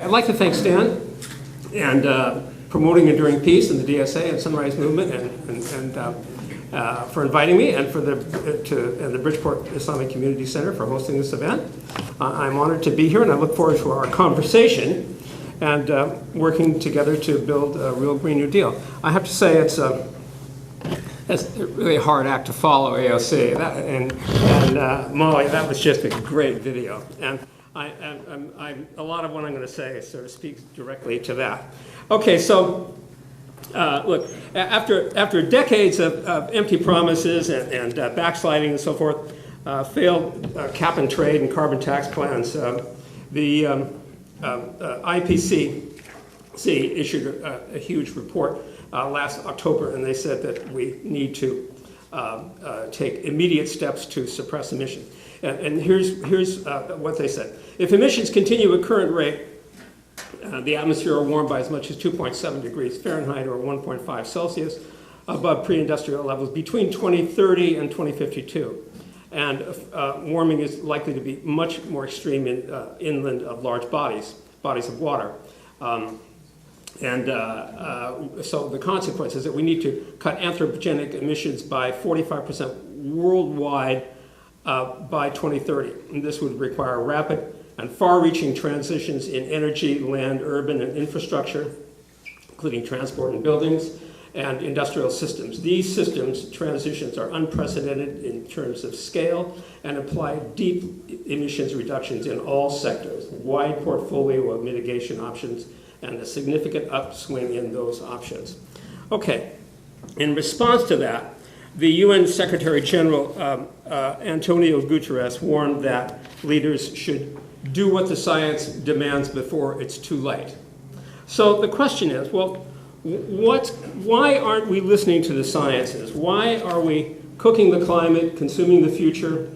I'd like to thank Stan and Promoting Enduring Peace and the DSA and Sunrise Movement and for inviting me, and for the Bridgeport Islamic Community Center for hosting this event. I'm honored to be here, and I look forward to our conversation and working together to build a real Green New Deal. I have to say it's a really hard act to follow, AOC. Molly, that was just a great video. And a lot of what I'm going to say sort of speaks directly to that. Okay, so look, after decades of empty promises and backsliding and so forth, failed cap and trade and carbon tax plans, the IPCC issued a huge report last October, and they said that we need to take immediate steps to suppress emissions. And here's what they said. If emissions continue at current rate, the atmosphere will warm by as much as 2.7 degrees Fahrenheit or 1.5 Celsius above pre-industrial levels between 2030 and 2052. And warming is likely to be much more extreme inland of large bodies of water. So the consequence is that we need to cut anthropogenic emissions by 45% worldwide by 2030. And this would require rapid and far-reaching transitions in energy, land, urban, and infrastructure, including transport and buildings, and industrial systems. These transitions are unprecedented in terms of scale and imply deep emissions reductions in all sectors, wide portfolio of mitigation options, and a significant upswing in those options. Okay, in response to that, the UN Secretary General Antonio Guterres warned that leaders should do what the science demands before it's too late. So the question is, well, why aren't we listening to the sciences? Why are we cooking the climate, consuming the future?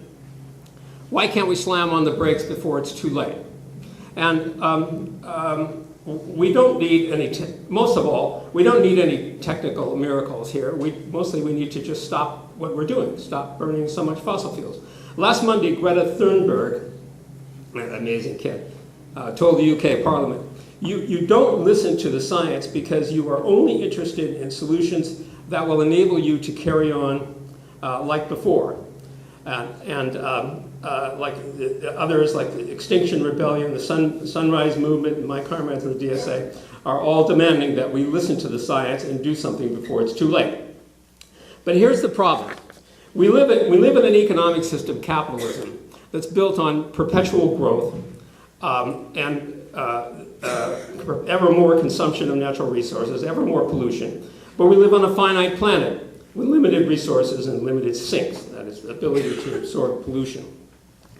Why can't we slam on the brakes before it's too late? And we don't need any, most of all, we don't need any technical miracles here. Mostly we need to just stop what we're doing, stop burning so much fossil fuels. Last Monday, Greta Thunberg, an amazing kid, told the UK Parliament, you don't listen to the science because you are only interested in solutions that will enable you to carry on like before. Like the others, like the Extinction Rebellion, the Sunrise Movement, and my comrades in the DSA, are all demanding that we listen to the science and do something before it's too late. But here's the problem. We live in an economic system, capitalism, that's built on perpetual growth and ever more consumption of natural resources, ever more pollution. But we live on a finite planet with limited resources and limited sinks, that is, the ability to absorb pollution.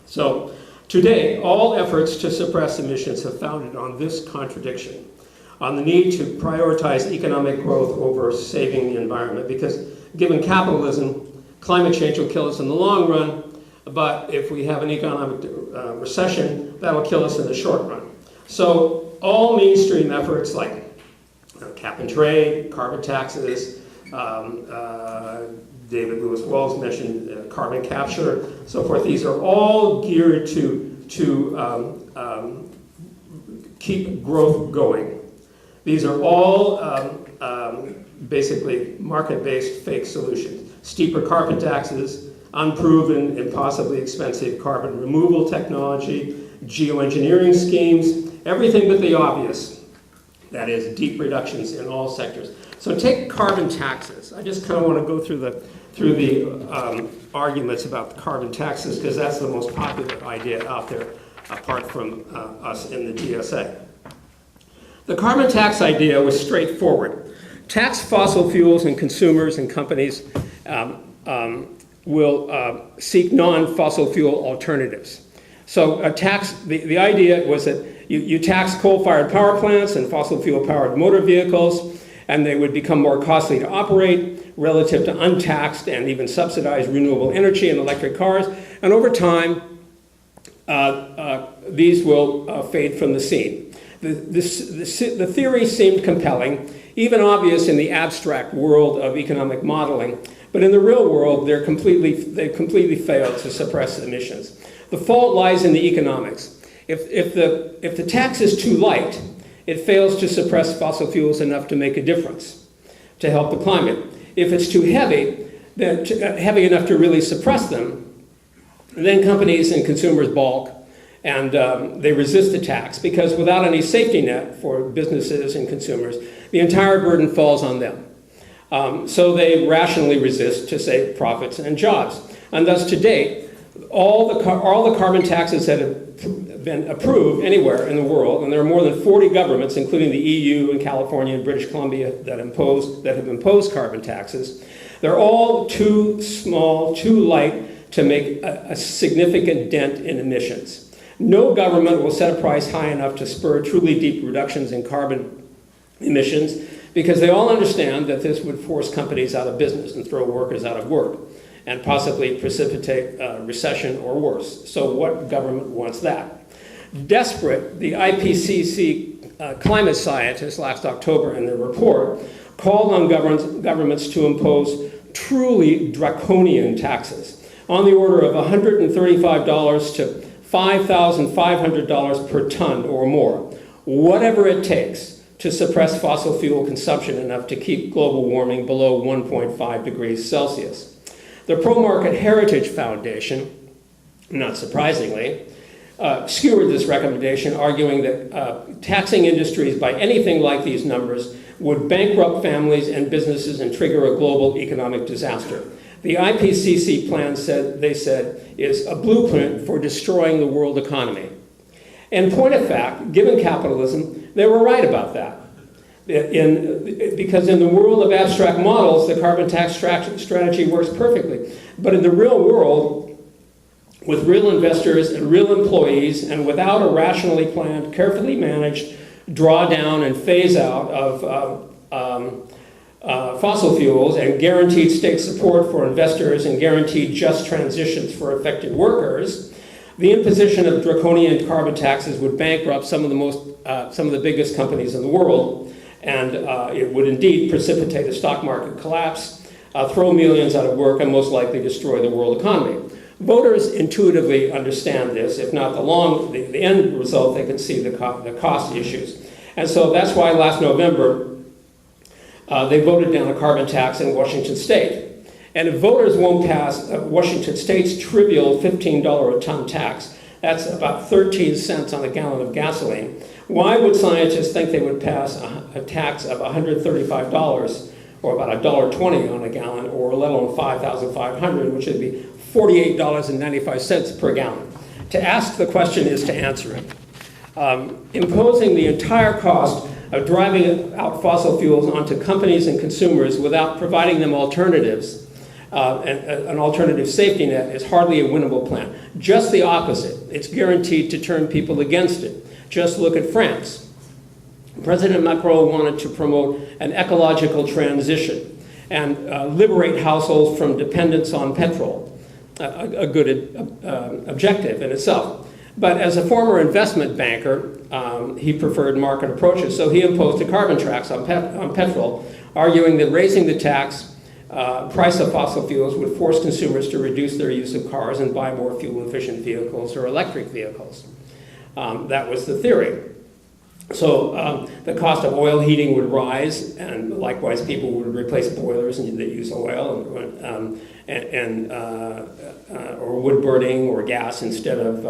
So today, all efforts to suppress emissions have founded on this contradiction, on the need to prioritize economic growth over saving the environment, because given capitalism, climate change will kill us in the long run, but if we have an economic recession, that'll kill us in the short run. So all mainstream efforts like cap and trade, carbon taxes, David Lewis Wells mentioned carbon capture, so forth. These are all geared to keep growth going. These are all basically market-based fake solutions. Steeper carbon taxes, unproven and possibly expensive carbon removal technology, geoengineering schemes, everything but the obvious. That is, deep reductions in all sectors. So take carbon taxes. I just kind of want to go through the arguments about the carbon taxes, because that's the most popular idea out there, apart from us in the DSA. The carbon tax idea was straightforward. Tax fossil fuels, and consumers and companies will seek non-fossil fuel alternatives. So the idea was that you tax coal-fired power plants and fossil fuel-powered motor vehicles, and they would become more costly to operate relative to untaxed and even subsidized renewable energy and electric cars. And over time, these will fade from the scene. The theory seemed compelling, even obvious in the abstract world of economic modeling, but in the real world, they completely failed to suppress emissions. The fault lies in the economics. If the tax is too light, it fails to suppress fossil fuels enough to make a difference, to help the climate. If it's too heavy, then heavy enough to really suppress them, then companies and consumers balk and they resist the tax, because without any safety net for businesses and consumers, the entire burden falls on them. So they rationally resist to save profits and jobs. And thus, to date, all the carbon taxes that have been approved anywhere in the world, and there are more than 40 governments, including the EU and California and British Columbia, that have imposed carbon taxes, they're all too small, too light to make a significant dent in emissions. No government will set a price high enough to spur truly deep reductions in carbon emissions, because they all understand that this would force companies out of business and throw workers out of work and possibly precipitate recession or worse. So what government wants that? Desperate, the IPCC climate scientists last October in their report called on governments to impose truly draconian taxes on the order of $135 to $5,500 per ton or more, whatever it takes to suppress fossil fuel consumption enough to keep global warming below 1.5 degrees Celsius. The Pro-Market Heritage Foundation, not surprisingly, skewered this recommendation, arguing that taxing industries by anything like these numbers would bankrupt families and businesses and trigger a global economic disaster. The IPCC plan, they said, is a blueprint for destroying the world economy. In point of fact, given capitalism, they were right about that. Because in the world of abstract models, the carbon tax strategy works perfectly. But in the real world, with real investors and real employees, and without a rationally planned, carefully managed drawdown and phase out of fossil fuels and guaranteed state support for investors and guaranteed just transitions for affected workers, the imposition of draconian carbon taxes would bankrupt some of the biggest companies in the world, and it would indeed precipitate a stock market collapse, throw millions out of work, and most likely destroy the world economy. Voters intuitively understand this. If not the end result, they can see the cost issues. And so that's why last November, they voted down a carbon tax in Washington State. And if voters won't pass Washington State's trivial $15 a ton tax, that's about 13 cents on a gallon of gasoline, why would scientists think they would pass a tax of $135 or about $1.20 on a gallon, or let alone $5,500, which would be $48.95 per gallon? To ask the question is to answer it. Imposing the entire cost of driving out fossil fuels onto companies and consumers without providing them alternatives, an alternative safety net, is hardly a winnable plan. Just the opposite. It's guaranteed to turn people against it. Just look at France. President Macron wanted to promote an ecological transition and liberate households from dependence on petrol, a good objective in itself. But as a former investment banker, he preferred market approaches, so he imposed a carbon tax on petrol, arguing that raising the tax price of fossil fuels would force consumers to reduce their use of cars and buy more fuel-efficient vehicles or electric vehicles. That was the theory. So the cost of oil heating would rise, and likewise people would replace boilers that use oil or wood burning or gas instead of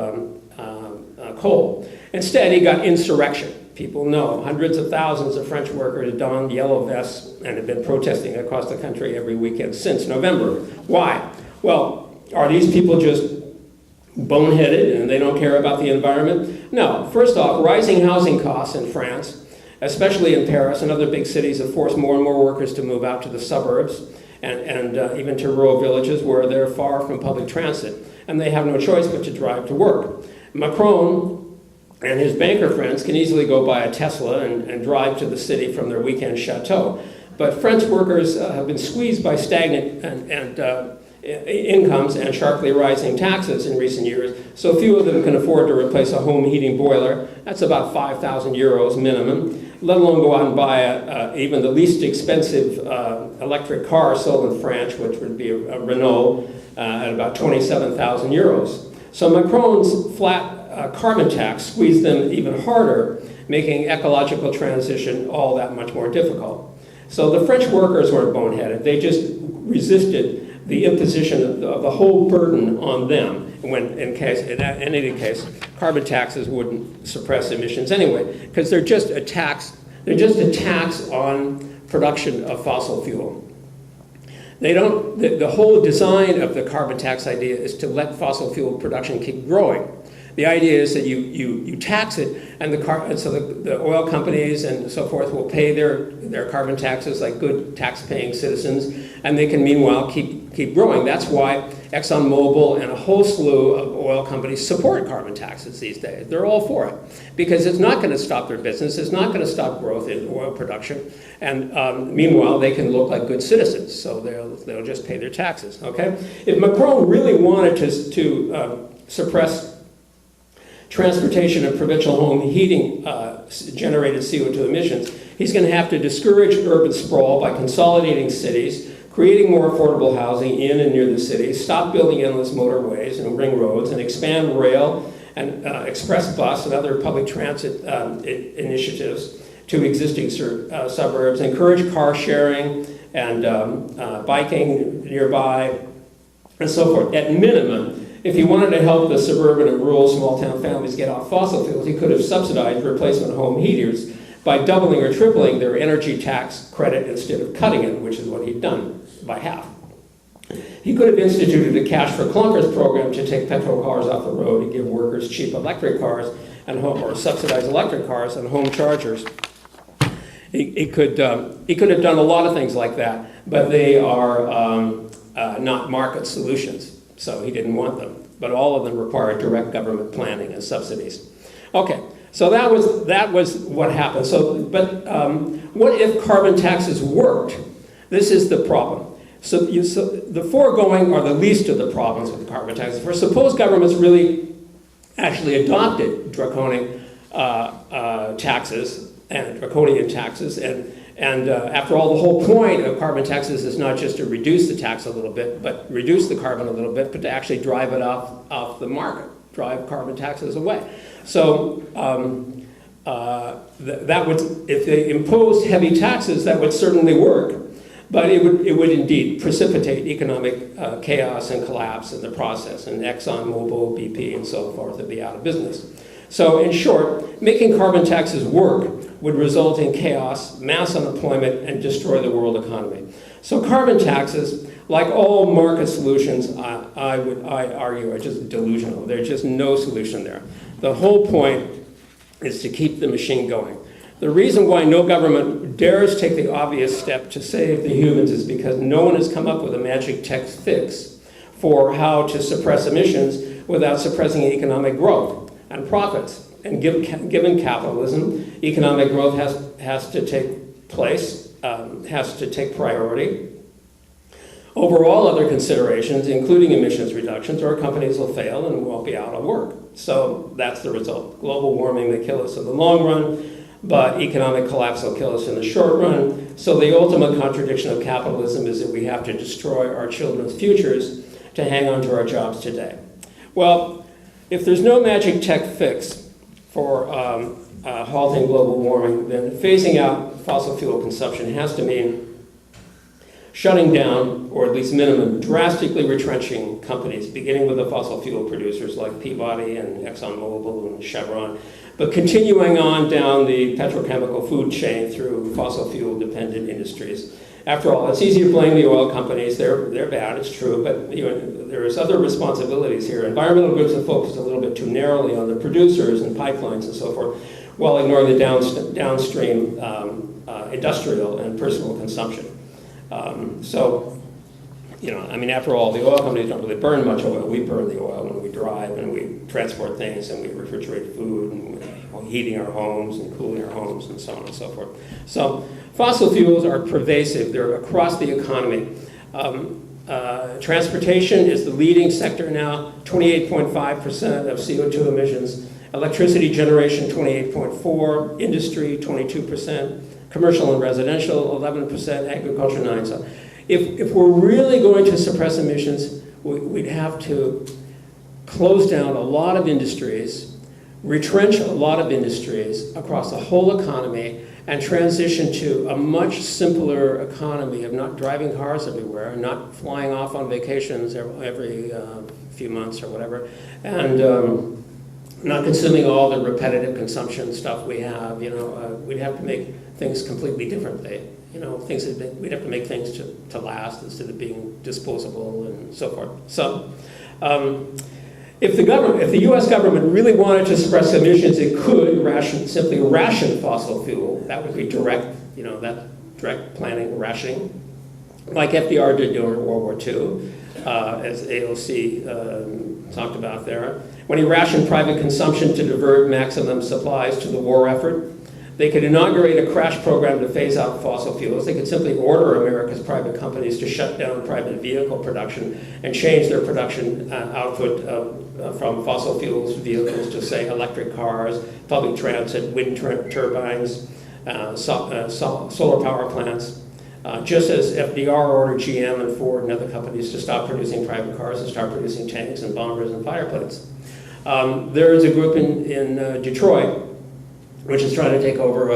coal. Instead, he got insurrection. People know hundreds of thousands of French workers donned yellow vests and have been protesting across the country every weekend since November. Why? Well, are these people just boneheaded and they don't care about the environment? No. First off, rising housing costs in France, especially in Paris and other big cities, have forced more and more workers to move out to the suburbs and even to rural villages where they're far from public transit, and they have no choice but to drive to work. Macron and his banker friends can easily go buy a Tesla and drive to the city from their weekend chateau. But French workers have been squeezed by stagnant incomes and sharply rising taxes in recent years, so few of them can afford to replace a home heating boiler. That's about 5,000 euros minimum, let alone go out and buy even the least expensive electric car sold in France, which would be a Renault, at about 27,000 euros. So Macron's flat carbon tax squeezed them even harder, making ecological transition all that much more difficult. So the French workers weren't boneheaded. They just resisted the imposition of the whole burden on them. When, in any case, carbon taxes wouldn't suppress emissions anyway, because they're just a tax. They're just a tax on production of fossil fuel. They don't. The whole design of the carbon tax idea is to let fossil fuel production keep growing. The idea is that you tax it, and so the oil companies and so forth will pay their carbon taxes like good tax-paying citizens, and they can meanwhile keep growing. That's why ExxonMobil and a whole slew of oil companies support carbon taxes these days. They're all for it because it's not going to stop their business. It's not going to stop growth in oil production, and meanwhile they can look like good citizens, so they'll just pay their taxes. Okay, if Macron really wanted to suppress transportation and provincial home heating generated CO2 emissions, he's going to have to discourage urban sprawl by consolidating cities, creating more affordable housing in and near the cities, stop building endless motorways and ring roads, and expand rail and express bus and other public transit initiatives to existing suburbs, encourage car sharing and biking nearby, and so forth. At minimum, if he wanted to help the suburban and rural small-town families get off fossil fuels, he could have subsidized replacement home heaters by doubling or tripling their energy tax credit instead of cutting it, which is what he'd done by half. He could have instituted a cash for clunkers program to take petrol cars off the road and give workers cheap electric cars or subsidize electric cars and home chargers. He could have done a lot of things like that, but they are not market solutions. So he didn't want them, but all of them required direct government planning and subsidies. Okay, so that was what happened. So, but what if carbon taxes worked? This is the problem. So the foregoing are the least of the problems with carbon taxes. For suppose governments really actually adopted draconian taxes, and after all, the whole point of carbon taxes is not just to reduce the tax a little bit, but reduce the carbon a little bit, but to actually drive it off the market, drive carbon taxes away. So that would, if they imposed heavy taxes, that would certainly work, but it would indeed precipitate economic chaos and collapse in the process, and ExxonMobil, BP, and so forth would be out of business. So in short, making carbon taxes work would result in chaos, mass unemployment, and destroy the world economy. So carbon taxes, like all market solutions, I argue, are just delusional. There's just no solution there. The whole point is to keep the machine going. The reason why no government dares take the obvious step to save the humans is because no one has come up with a magic tech fix for how to suppress emissions without suppressing economic growth and profits. And given capitalism, economic growth has to take place, has to take priority over all other considerations, including emissions reductions, or companies will fail and won't be out of work. So that's the result. Global warming may kill us in the long run, but economic collapse will kill us in the short run. So the ultimate contradiction of capitalism is that we have to destroy our children's futures to hang on to our jobs today. Well, if there's no magic tech fix for halting global warming, then phasing out fossil fuel consumption has to mean shutting down, or at least minimum, drastically retrenching companies, beginning with the fossil fuel producers like Peabody and ExxonMobil and Chevron, but continuing on down the petrochemical food chain through fossil fuel dependent industries. After all, it's easy to blame the oil companies. They're bad, it's true, but there's other responsibilities here. Environmental groups have focused a little bit too narrowly on the producers and pipelines and so forth, while ignoring the downstream industrial and personal consumption. After all, the oil companies don't really burn much oil. We burn the oil when we drive and we transport things and we refrigerate food and we're heating our homes and cooling our homes and so on and so forth. So fossil fuels are pervasive. They're across the economy. Transportation is the leading sector now, 28.5% of CO2 emissions. Electricity generation, 28.4%. Industry, 22%. Commercial and residential, 11%. Agriculture, 9%. So if we're really going to suppress emissions, we'd have to close down a lot of industries retrench a lot of industries across the whole economy, and transition to a much simpler economy of not driving cars everywhere, not flying off on vacations every few months or whatever, and not consuming all the repetitive consumption stuff we have. We'd have to make things completely different. We'd have to make things to last instead of being disposable and so forth. So, if the U.S. government really wanted to suppress emissions, it could simply ration fossil fuel. That would be direct planning, rationing, like FDR did during World War II, as AOC talked about there. When he rationed private consumption to divert maximum supplies to the war effort, they could inaugurate a crash program to phase out fossil fuels. They could simply order America's private companies to shut down private vehicle production and change their production output from fossil fuels vehicles to, say, electric cars, public transit, wind turbines, solar power plants. Just as FDR ordered GM and Ford and other companies to stop producing private cars and start producing tanks and bombers and fire planes. There is a group in Detroit which is trying to take over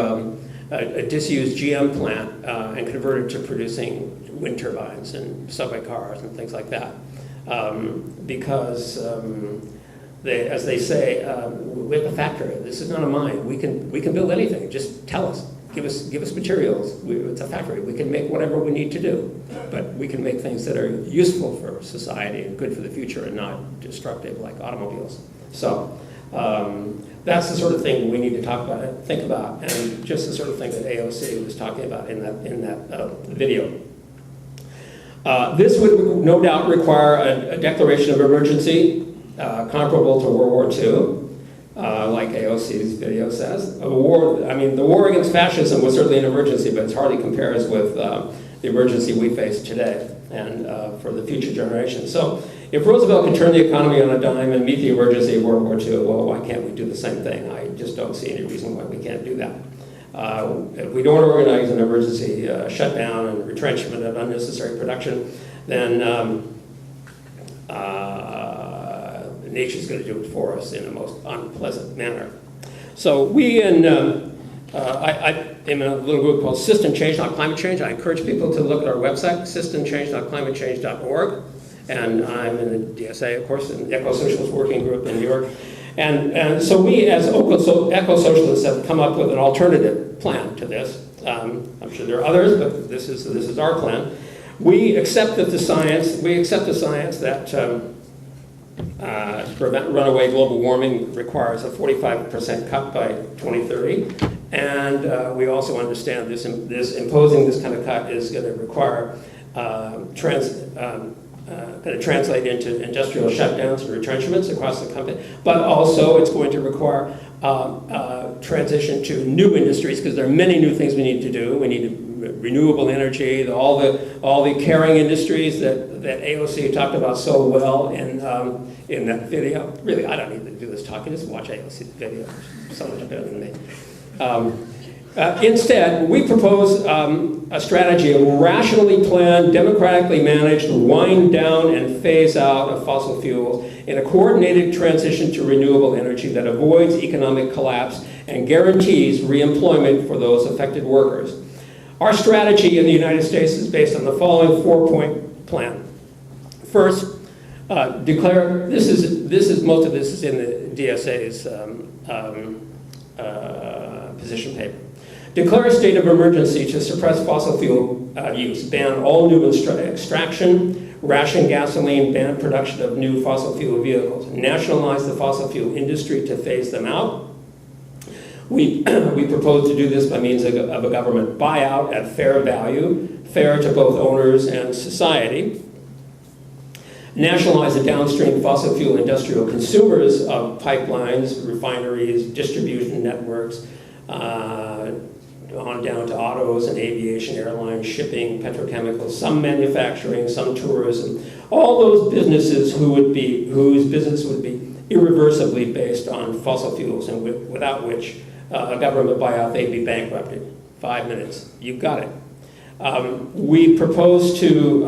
a disused GM plant and convert it to producing wind turbines and subway cars and things like that. Because, as they say, we have a factory. This is not a mine. We can build anything. Just tell us. Give us materials. It's a factory. We can make whatever we need to do. But we can make things that are useful for society and good for the future and not destructive like automobiles. So that's the sort of thing we need to talk about and think about, and just the sort of thing that AOC was talking about in that video. This would no doubt require a declaration of emergency comparable to World War II, like AOC's video says. The war against fascism was certainly an emergency, but it hardly compares with the emergency we face today and for the future generations. So if Roosevelt can turn the economy on a dime and meet the emergency of World War II, well, why can't we do the same thing? I just don't see any reason why we can't do that. If we don't organize an emergency shutdown and retrenchment of unnecessary production, then nature's going to do it for us in a most unpleasant manner. So we I am in a little group called System Change, Not Climate Change. I encourage people to look at our website, systemchange.climatechange.org. And I'm in the DSA, of course, in the Eco-Socialist Working Group in New York. And so we, as eco-socialists, have come up with an alternative plan to this. I'm sure there are others, but this is our plan. We accept the science that to prevent runaway global warming requires a 45% cut by 2030. And we also understand imposing this kind of cut is going to require going to translate into industrial shutdowns and retrenchments across the country, but also it's going to require transition to new industries, because there are many new things we need to do. We need renewable energy, all the caring industries that AOC talked about so well in that video. Really, I don't need to do this talk. You just watch AOC's video. It's so much better than me. Instead, we propose a strategy of rationally planned, democratically managed wind down and phase out of fossil fuels in a coordinated transition to renewable energy that avoids economic collapse and guarantees reemployment for those affected workers. Our strategy in the United States is based on the following 4-point plan. First, declare, most of this is in the DSA's position paper. Declare a state of emergency to suppress fossil fuel use, ban all new extraction, ration gasoline, ban production of new fossil fuel vehicles, nationalize the fossil fuel industry to phase them out. We propose to do this by means of a government buyout at fair value, fair to both owners and society. Nationalize the downstream fossil fuel industrial consumers of pipelines, refineries, distribution networks, on down to autos and aviation, airlines, shipping, petrochemicals, some manufacturing, some tourism, all those businesses whose business would be irreversibly based on fossil fuels, and without which a government buyout, they'd be bankrupted. 5 minutes, you've got it. We propose to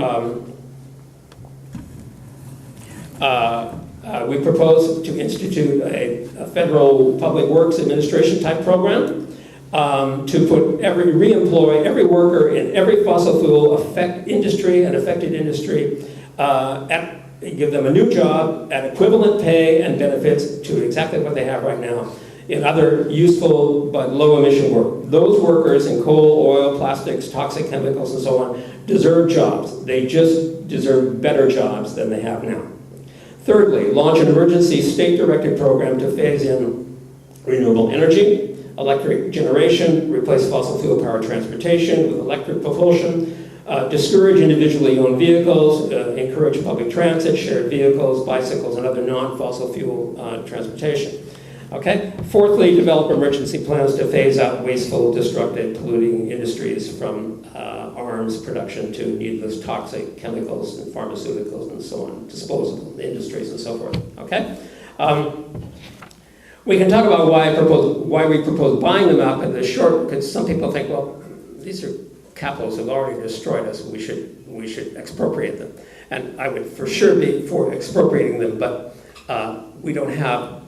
We propose to institute a federal public works administration type program to put re-employ every worker in every fossil fuel affected industry, give them a new job at equivalent pay and benefits to exactly what they have right now in other useful but low emission work. Those workers in coal, oil, plastics, toxic chemicals, and so on deserve jobs. They just deserve better jobs than they have now. Thirdly, launch an emergency state-directed program to phase in renewable energy, electric generation, replace fossil fuel powered transportation with electric propulsion, discourage individually owned vehicles, encourage public transit, shared vehicles, bicycles, and other non-fossil fuel transportation. Okay? Fourthly, develop emergency plans to phase out wasteful, destructive, polluting industries from arms production to needless toxic chemicals and pharmaceuticals and so on, disposable industries and so forth. Okay? We can talk about why we propose buying them out, but the short, because some people think, well, these are capitalists have already destroyed us. We should expropriate them, and I would for sure be for expropriating them, but we don't have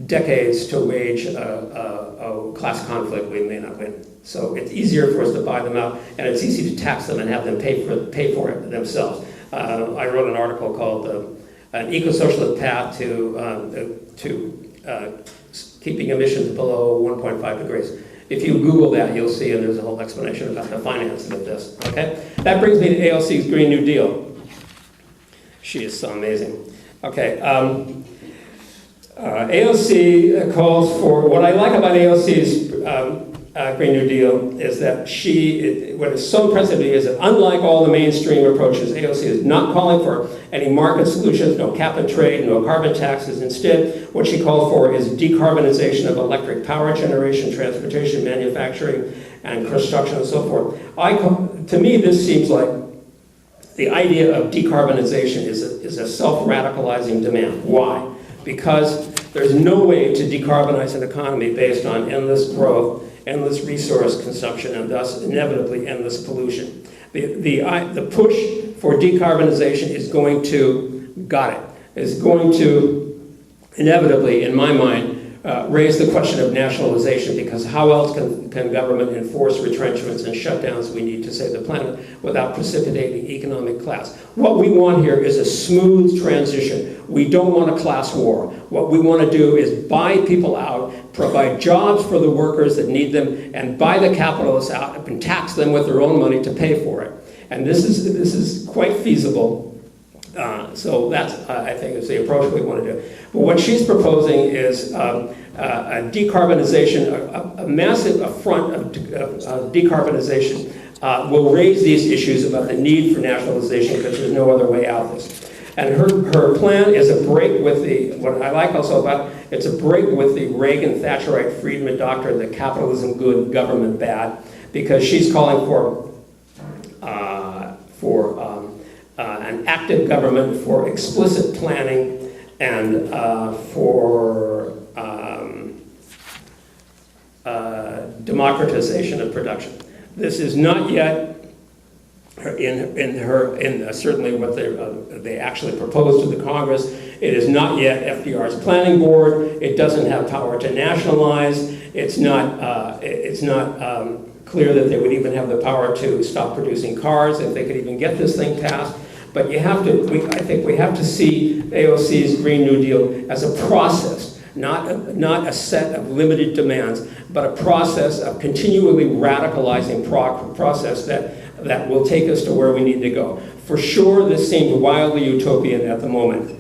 decades to wage a class conflict we may not win. So it's easier for us to buy them out, and it's easy to tax them and have them pay for it themselves. I wrote an article called "An Eco-Socialist Path to Keeping Emissions Below 1.5 Degrees." If you Google that, you'll see, and there's a whole explanation about the financing of this. Okay, that brings me to AOC's Green New Deal. She is so amazing. Okay. AOC calls for, what I like about AOC's Green New Deal is that what is so impressive to me is that unlike all the mainstream approaches, AOC is not calling for any market solutions, no cap and trade, no carbon taxes. Instead, what she calls for is decarbonization of electric power generation, transportation, manufacturing, and construction, and so forth. To me, this seems like the idea of decarbonization is a self-radicalizing demand. Why? Because there's no way to decarbonize an economy based on endless growth, endless resource consumption, and thus inevitably endless pollution. The push for decarbonization is going to inevitably, in my mind, raise the question of nationalization, because how else can government enforce retrenchments and shutdowns we need to save the planet without precipitating economic collapse? What we want here is a smooth transition. We don't want a class war. What we want to do is buy people out, provide jobs for the workers that need them, and buy the capitalists out and tax them with their own money to pay for it. And this is quite feasible. So that's, I think, is the approach we want to do. But what she's proposing is a decarbonization, a massive affront of decarbonization will raise these issues about the need for nationalization, because there's no other way out of this. And her plan is a break with what I like also about, it's a break with the Reagan-Thatcherite Friedman doctrine that capitalism good, government bad, because she's calling for an active government, for explicit planning, and for democratization of production. This is not yet certainly what they actually proposed to the Congress. It is not yet FDR's planning board. It doesn't have power to nationalize. It's not clear that they would even have the power to stop producing cars if they could even get this thing passed. But I think we have to see AOC's Green New Deal as a process, not a set of limited demands, but a process of continually radicalizing process that will take us to where we need to go. For sure, this seems wildly utopian at the moment,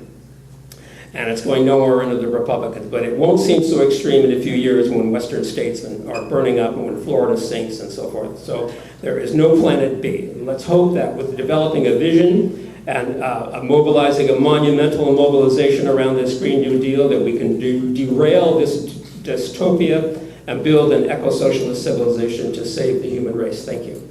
and it's going nowhere under the Republicans, but it won't seem so extreme in a few years when Western states are burning up and when Florida sinks and so forth. So there is no planet B. And let's hope that with developing a vision and mobilizing a monumental mobilization around this Green New Deal, that we can derail this dystopia and build an eco-socialist civilization to save the human race. Thank you.